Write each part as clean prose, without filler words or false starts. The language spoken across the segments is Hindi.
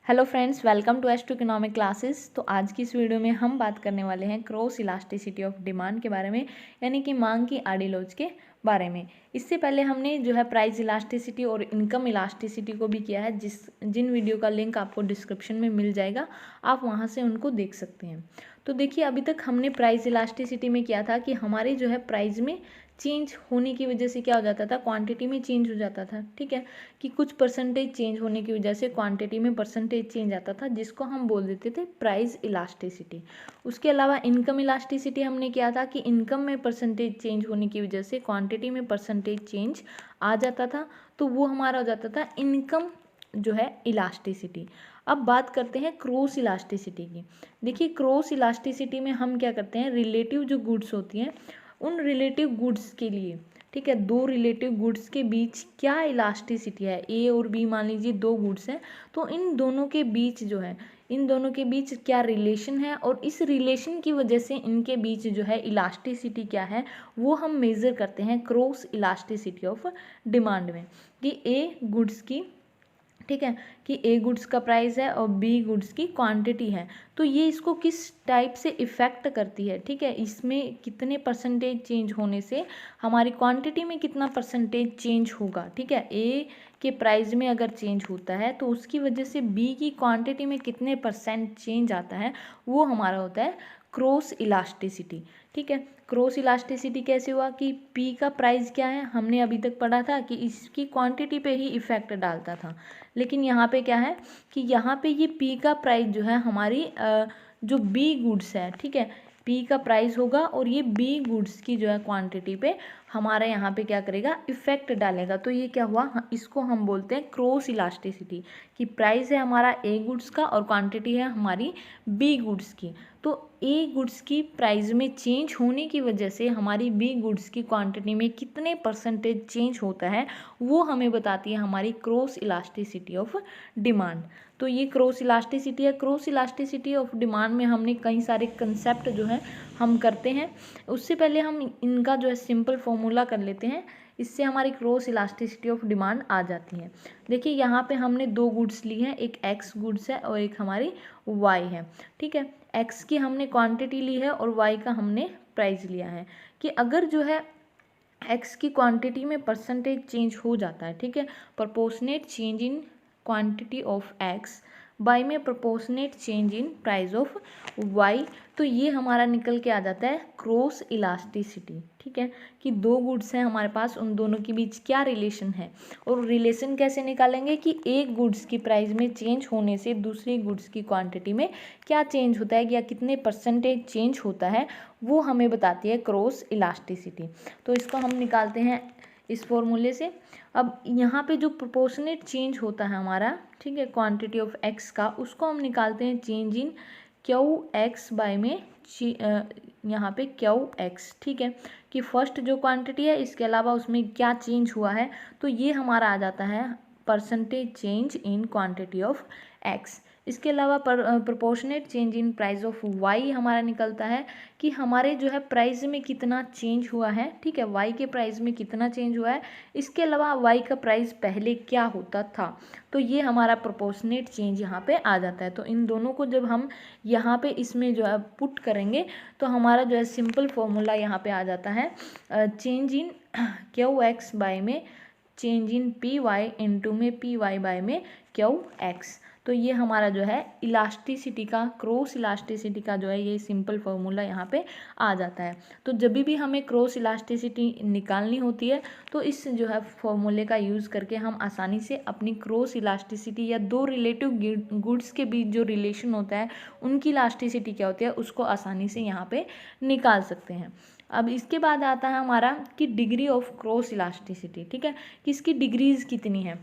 Hello friends, welcome to S two economic classes. तो आज की इस वीडियो में हम बात करने वाले हैं क्रॉस इलास्टिसिटी ऑफ डिमांड के बारे में, यानी कि मांग की आड़ी लोच के बारे में। इससे पहले हमने जो है प्राइस इलास्टिसिटी और इनकम इलास्टिसिटी को भी किया है, जिन वीडियो का लिंक आपको डिस्क्रिप्शन में मिल जाएगा, आप वहाँ से उनको देख सकते हैं। तो देखिए, अभी तक हमने प्राइस इलास्टिसिटी में किया था कि हमारे जो है प्राइस में चेंज होने की वजह से क्या हो जाता था, क्वांटिटी में चेंज हो जाता था। ठीक है, कि कुछ परसेंटेज चेंज होने की वजह से क्वांटिटी में परसेंटेज चेंज आता था, जिसको हम बोल देते थे प्राइस इलास्टिसिटी। उसके अलावा इनकम इलास्टिसिटी हमने किया था कि इनकम में परसेंटेज चेंज होने की वजह से क्वांटिटी में परसेंटेज चेंज आ जाता था, तो वो हमारा हो जाता था इनकम जो है इलास्टिसिटी। अब बात करते हैं क्रॉस इलास्टिसिटी की। देखिए, क्रॉस इलास्टिसिटी में हम क्या करते हैं, रिलेटिव जो गुड्स होती हैं उन रिलेटिव गुड्स के लिए, ठीक है, दो रिलेटिव गुड्स के बीच क्या इलास्टिसिटी है, ए और बी मान लीजिए दो गुड्स हैं, तो इन दोनों के बीच जो है, इन दोनों के बीच क्या रिलेशन है, और इस रिलेशन की वजह से इनके बीच जो है इलास्टिसिटी क्या है, वो हम मेज़र करते हैं क्रॉस इलास्टिसिटी ऑफ डिमांड में। कि ए गुड्स की, ठीक है, कि ए गुड्स का प्राइस है और बी गुड्स की क्वांटिटी है, तो ये इसको किस टाइप से इफ़ेक्ट करती है। ठीक है, इसमें कितने परसेंटेज चेंज होने से हमारी क्वांटिटी में कितना परसेंटेज चेंज होगा। ठीक है, ए के प्राइस में अगर चेंज होता है तो उसकी वजह से बी की क्वांटिटी में कितने परसेंट चेंज आता है, वो हमारा होता है क्रॉस इलास्टिसिटी। ठीक है, क्रॉस इलास्टिसिटी कैसे हुआ कि पी का प्राइस क्या है, हमने अभी तक पढ़ा था कि इसकी क्वांटिटी पे ही इफ़ेक्ट डालता था, लेकिन यहाँ पे क्या है कि यहाँ पे ये पी का प्राइस जो है हमारी जो बी गुड्स है, ठीक है, पी का प्राइस होगा और ये बी गुड्स की जो है क्वांटिटी पे हमारे यहाँ पे क्या करेगा, इफेक्ट डालेगा। तो ये क्या हुआ, इसको हम बोलते हैं क्रॉस इलास्टिसिटी, कि प्राइस है हमारा ए गुड्स का और क्वांटिटी है हमारी बी गुड्स की। तो ए गुड्स की प्राइस में चेंज होने की वजह से हमारी बी गुड्स की क्वांटिटी में कितने परसेंटेज चेंज होता है, वो हमें बताती है हमारी क्रॉस इलास्टिसिटी ऑफ डिमांड। तो ये क्रॉस इलास्टिसिटी है। क्रॉस इलास्टिसिटी ऑफ डिमांड में हमने कई सारे कंसेप्ट जो है हम करते हैं। उससे पहले हम इनका जो है सिंपल फॉर्मूला कर लेते हैं, इससे हमारी क्रॉस इलास्टिसिटी ऑफ डिमांड आ जाती है। देखिए, यहाँ पे हमने दो गुड्स ली हैं, एक एक्स गुड्स है और एक हमारी वाई है। ठीक है, एक्स की हमने क्वांटिटी ली है और वाई का हमने प्राइस लिया है। कि अगर जो है एक्स की क्वांटिटी में परसेंटेज चेंज हो जाता है, ठीक है, proportionate change in quantity of X by में proportionate change in price of Y, तो ये हमारा निकल के आ जाता है क्रॉस इलास्टिसिटी। ठीक है, कि दो गुड्स हैं हमारे पास, उन दोनों के बीच क्या रिलेशन है, और रिलेशन कैसे निकालेंगे कि एक गुड्स की प्राइस में चेंज होने से दूसरी गुड्स की क्वांटिटी में क्या चेंज होता है या कितने परसेंटेज चेंज होता है, वो हमें बताती है क्रॉस इलास्टिसिटी। तो इसको हम निकालते हैं इस फॉर्मूले से। अब यहाँ पे जो प्रोपोर्शनेट चेंज होता है हमारा, ठीक है, क्वांटिटी ऑफ एक्स का, उसको हम निकालते हैं change in Q x by में यहाँ पे क्यू एक्स। ठीक है, कि फर्स्ट जो क्वांटिटी है इसके अलावा उसमें क्या चेंज हुआ है, तो ये हमारा आ जाता है percentage change in quantity of X. इसके अलावा proportionate change in price of Y हमारा निकलता है कि हमारे जो है प्राइस में कितना चेंज हुआ है। ठीक है, वाई के प्राइस में कितना चेंज हुआ है, इसके अलावा वाई का प्राइस पहले क्या होता था, तो ये हमारा प्रोपोर्शनेट चेंज यहाँ पे आ जाता है। तो इन दोनों को जब हम यहाँ पे इसमें जो है पुट करेंगे तो हमारा जो है सिंपल फॉर्मूला यहाँ पे आ जाता है change in Q x by में change in P Y into में पी वाई बाय में क्यू एक्स। तो ये हमारा जो है इलास्टिसिटी का, क्रॉस इलास्टिसिटी का जो है ये सिंपल फार्मूला यहाँ पे आ जाता है। तो जब भी हमें क्रॉस इलास्टिसिटी निकालनी होती है तो इस जो है फॉर्मूले का यूज़ करके हम आसानी से अपनी क्रॉस इलास्टिसिटी या दो रिलेटिव गुड्स के बीच जो रिलेशन होता है उनकी इलास्टिसिटी क्या होती है, उसको आसानी से यहाँ पे निकाल सकते हैं। अब इसके बाद आता है हमारा कि डिग्री ऑफ क्रॉस इलास्टिसिटी। ठीक है, कि इसकी डिग्रीज कितनी है,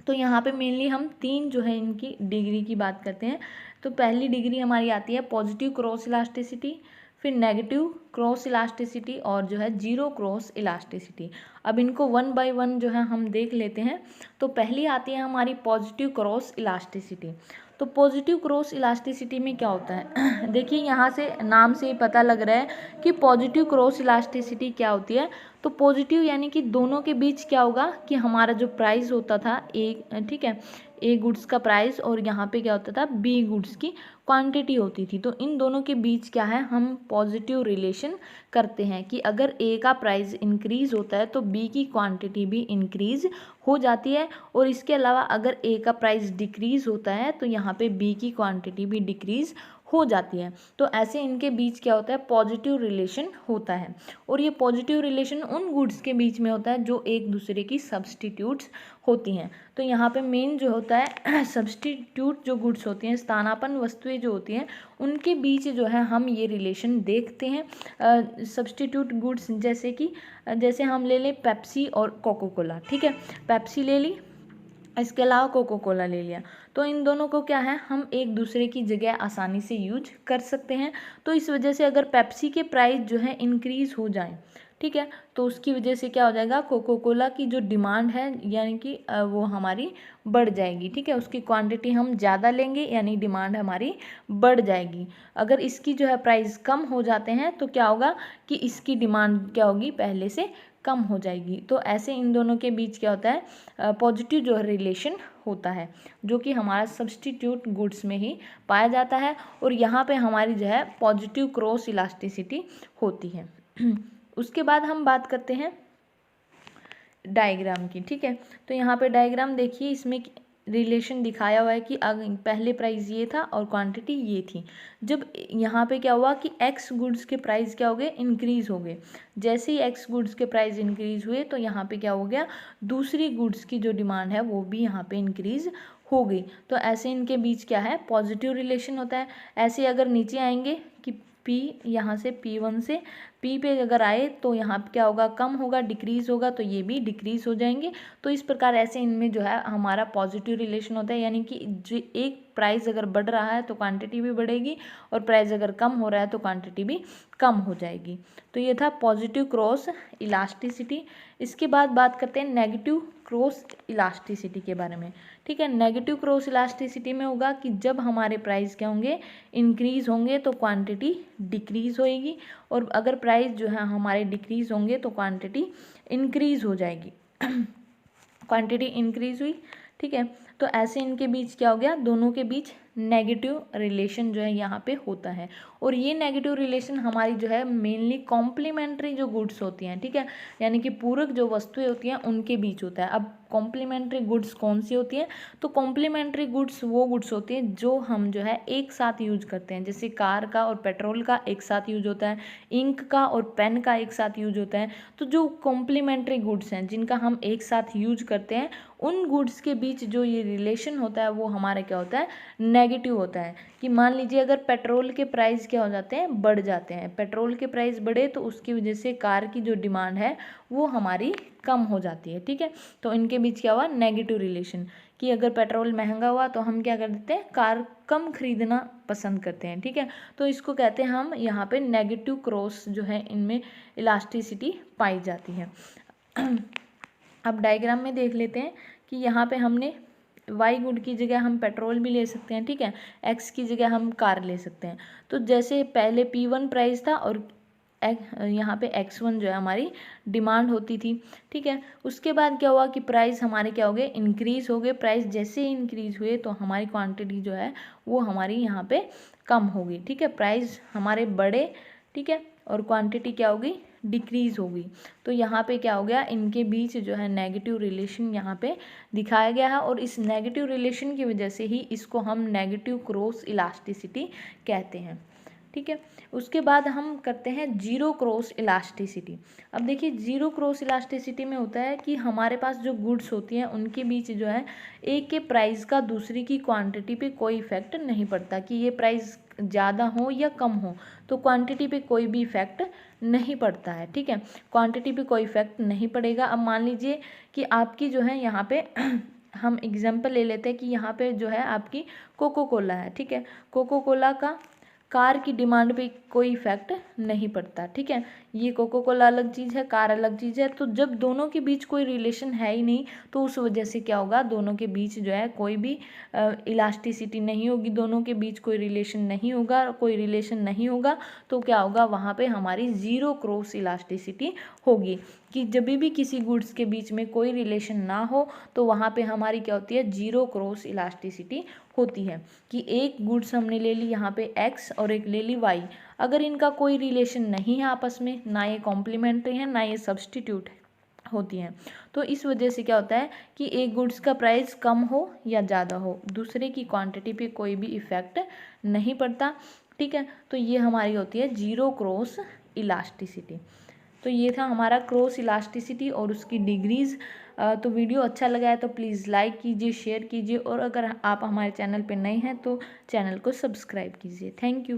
तो यहाँ पे मेनली हम तीन जो है इनकी डिग्री की बात करते हैं। तो पहली डिग्री हमारी आती है पॉजिटिव क्रॉस इलास्टिसिटी, फिर नेगेटिव क्रॉस इलास्टिसिटी और जो है जीरो क्रॉस इलास्टिसिटी। अब इनको वन बाय वन जो है हम देख लेते हैं। तो पहली आती है हमारी पॉजिटिव क्रॉस इलास्टिसिटी। तो पॉजिटिव क्रॉस इलास्टिसिटी में क्या होता है देखिए, यहाँ से नाम से ही पता लग रहा है कि पॉजिटिव क्रॉस इलास्टिसिटी क्या होती है। तो पॉजिटिव यानी कि दोनों के बीच क्या होगा कि हमारा जो प्राइस होता था एक, ठीक है, ए गुड्स का प्राइस और यहाँ पे क्या होता था, बी गुड्स की क्वांटिटी होती थी। तो इन दोनों के बीच क्या है, हम पॉजिटिव रिलेशन करते हैं कि अगर ए का प्राइस इंक्रीज होता है तो बी की क्वांटिटी भी इंक्रीज हो जाती है, और इसके अलावा अगर ए का प्राइस डिक्रीज होता है तो यहाँ पे बी की क्वांटिटी भी डिक्रीज हो जाती है। तो ऐसे इनके बीच क्या होता है, पॉजिटिव रिलेशन होता है। और ये पॉजिटिव रिलेशन उन गुड्स के बीच में होता है जो एक दूसरे की सब्स्टिट्यूट्स होती हैं। तो यहाँ पे मेन जो होता है सब्स्टिट्यूट जो गुड्स होती हैं, स्थानापन्न वस्तुएं जो होती हैं, उनके बीच जो है हम ये रिलेशन देखते हैं। सब्स्टिट्यूट गुड्स जैसे हम ले लें पेप्सी और कोको कोला, ठीक है, पेप्सी ले ली, इसके अलावा कोको कोला ले लिया, तो इन दोनों को क्या है, हम एक दूसरे की जगह आसानी से यूज कर सकते हैं। तो इस वजह से अगर पेप्सी के प्राइस जो है इंक्रीज हो जाए, ठीक है, तो उसकी वजह से क्या हो जाएगा, कोको कोला की जो डिमांड है यानी कि वो हमारी बढ़ जाएगी, ठीक है, उसकी क्वांटिटी हम ज़्यादा लेंगे यानी डिमांड हमारी बढ़ जाएगी। अगर इसकी जो है प्राइस कम हो जाते हैं तो क्या होगा कि इसकी डिमांड क्या होगी, पहले से कम हो जाएगी। तो ऐसे इन दोनों के बीच क्या होता है, पॉजिटिव जो है रिलेशन होता है, जो कि हमारा सब्स्टिट्यूट गुड्स में ही पाया जाता है। और यहाँ पे हमारी जो है पॉजिटिव क्रॉस इलास्टिसिटी होती है। उसके बाद हम बात करते हैं डायग्राम की, ठीक है। तो यहाँ पे डायग्राम देखिए, इसमें रिलेशन दिखाया हुआ है कि पहले प्राइस ये था और क्वांटिटी ये थी। जब यहाँ पे क्या हुआ कि एक्स गुड्स के प्राइस क्या हो गए, इंक्रीज हो गए। जैसे ही एक्स गुड्स के प्राइस इंक्रीज हुए तो यहाँ पे क्या हो गया, दूसरी गुड्स की जो डिमांड है वो भी यहाँ पे इंक्रीज हो गई। तो ऐसे इनके बीच क्या है, पॉजिटिव रिलेशन होता है। ऐसे अगर नीचे आएंगे कि P यहाँ से P1 से P पे अगर आए तो यहाँ पे क्या होगा, कम होगा, डिक्रीज होगा, तो ये भी डिक्रीज हो जाएंगे। तो इस प्रकार ऐसे इनमें जो है हमारा पॉजिटिव रिलेशन होता है, यानी कि जो एक प्राइस अगर बढ़ रहा है तो क्वांटिटी भी बढ़ेगी, और प्राइस अगर कम हो रहा है तो क्वांटिटी भी कम हो जाएगी। तो ये था पॉजिटिव क्रॉस इलास्टिसिटी। इसके बाद बात करते हैं नेगेटिव क्रॉस इलास्टिसिटी के बारे में, ठीक है। नेगेटिव क्रॉस इलास्टिसिटी में होगा कि जब हमारे प्राइस क्या होंगे, इंक्रीज होंगे तो क्वांटिटी डिक्रीज होएगी, और अगर प्राइस जो है हमारे डिक्रीज होंगे तो क्वांटिटी इंक्रीज हो जाएगी। क्वांटिटी इंक्रीज हुई, ठीक है। तो ऐसे इनके बीच क्या हो गया, दोनों के बीच नेगेटिव रिलेशन जो है यहाँ पे होता है। और ये नेगेटिव रिलेशन हमारी जो है मेनली कॉम्प्लीमेंट्री जो गुड्स होती हैं, ठीक है, यानी कि पूरक जो वस्तुएं होती हैं उनके बीच होता है। अब कॉम्प्लीमेंट्री गुड्स कौन सी होती हैं, तो कॉम्प्लीमेंट्री गुड्स वो गुड्स होती हैं जो हम जो है एक साथ यूज करते हैं। जैसे कार का और पेट्रोल का एक साथ यूज होता है, इंक का और पेन का एक साथ यूज होता है। तो जो कॉम्प्लीमेंट्री गुड्स हैं जिनका हम एक साथ यूज करते हैं, उन गुड्स के बीच जो ये रिलेशन होता है वो हमारा क्या होता है, नेगेटिव होता है। कि मान लीजिए अगर पेट्रोल के प्राइस क्या हो जाते हैं, बढ़ जाते हैं, पेट्रोल के प्राइस बढ़े तो उसकी वजह से कार की जो डिमांड है वो हमारी कम हो जाती है, ठीक है। तो इनके बीच क्या हुआ, नेगेटिव रिलेशन, कि अगर पेट्रोल महंगा हुआ तो हम क्या कर देते हैं, कार कम खरीदना पसंद करते हैं, ठीक है। तो इसको कहते हैं हम यहाँ पे नेगेटिव क्रॉस जो है इनमें इलास्टिसिटी पाई जाती है। अब डायग्राम में देख लेते हैं कि यहाँ पे हमने वाई गुड की जगह हम पेट्रोल भी ले सकते हैं, ठीक है, एक्स की जगह हम कार ले सकते हैं। तो जैसे पहले P1 प्राइस था और यहाँ पे X1 जो है हमारी डिमांड होती थी, ठीक है। उसके बाद क्या हुआ कि प्राइस हमारे क्या हो गए, इंक्रीज हो गए। प्राइस जैसे ही इंक्रीज हुए तो हमारी क्वांटिटी जो है वो हमारी यहाँ पे कम हो गई, ठीक है। प्राइस हमारे बढ़े, ठीक है, और क्वांटिटी क्या हो गई, डिक्रीज हो गई। तो यहाँ पे क्या हो गया, इनके बीच जो है नेगेटिव रिलेशन यहाँ पे दिखाया गया है, और इस नेगेटिव रिलेशन की वजह से ही इसको हम नेगेटिव क्रॉस इलास्टिसिटी कहते हैं, ठीक है। उसके बाद हम करते हैं जीरो क्रॉस इलास्टिसिटी। अब देखिए जीरो क्रॉस इलास्टिसिटी में होता है कि हमारे पास जो गुड्स होती हैं उनके बीच जो है एक के प्राइस का दूसरी की क्वांटिटी पे कोई इफेक्ट नहीं पड़ता, कि ये प्राइस ज़्यादा हो या कम हो तो क्वांटिटी पे कोई भी इफेक्ट नहीं पड़ता है, ठीक है। क्वांटिटी पे कोई इफेक्ट नहीं पड़ेगा। अब मान लीजिए कि आपकी जो है यहाँ पे हम एग्जांपल ले लेते हैं कि यहाँ पे जो है आपकी कोको कोला है, ठीक है। कोको कोला का कार की डिमांड पे कोई इफेक्ट नहीं पड़ता, ठीक है। ये कोको कोला अलग चीज़ है, कार अलग चीज़ है। तो जब दोनों के बीच कोई रिलेशन है ही नहीं, तो उस वजह से क्या होगा, दोनों के बीच जो है कोई भी इलास्टिसिटी नहीं होगी, दोनों के बीच कोई रिलेशन नहीं होगा, कोई रिलेशन नहीं होगा तो क्या होगा, वहाँ पे हमारी ज़ीरो क्रॉस इलास्टिसिटी होगी। कि जब भी किसी गुड्स के बीच में कोई रिलेशन ना हो तो वहाँ पे हमारी क्या होती है, जीरो क्रॉस इलास्टिसिटी होती है। कि एक गुड्स हमने ले ली यहाँ पे x और एक ले ली y, अगर इनका कोई रिलेशन नहीं है आपस में, ना ये कॉम्प्लीमेंट्री है ना ये सब्स्टिट्यूट होती हैं, तो इस वजह से क्या होता है कि एक गुड्स का प्राइस कम हो या ज़्यादा हो, दूसरे की क्वांटिटी पे कोई भी इफ़ेक्ट नहीं पड़ता। ठीक है, तो ये हमारी होती है जीरो क्रॉस इलास्टिसिटी। तो ये था हमारा क्रॉस इलास्टिसिटी और उसकी डिग्रीज़। तो वीडियो अच्छा लगा है तो प्लीज़ लाइक कीजिए, शेयर कीजिए, और अगर आप हमारे चैनल पे नए हैं तो चैनल को सब्सक्राइब कीजिए। Thank you.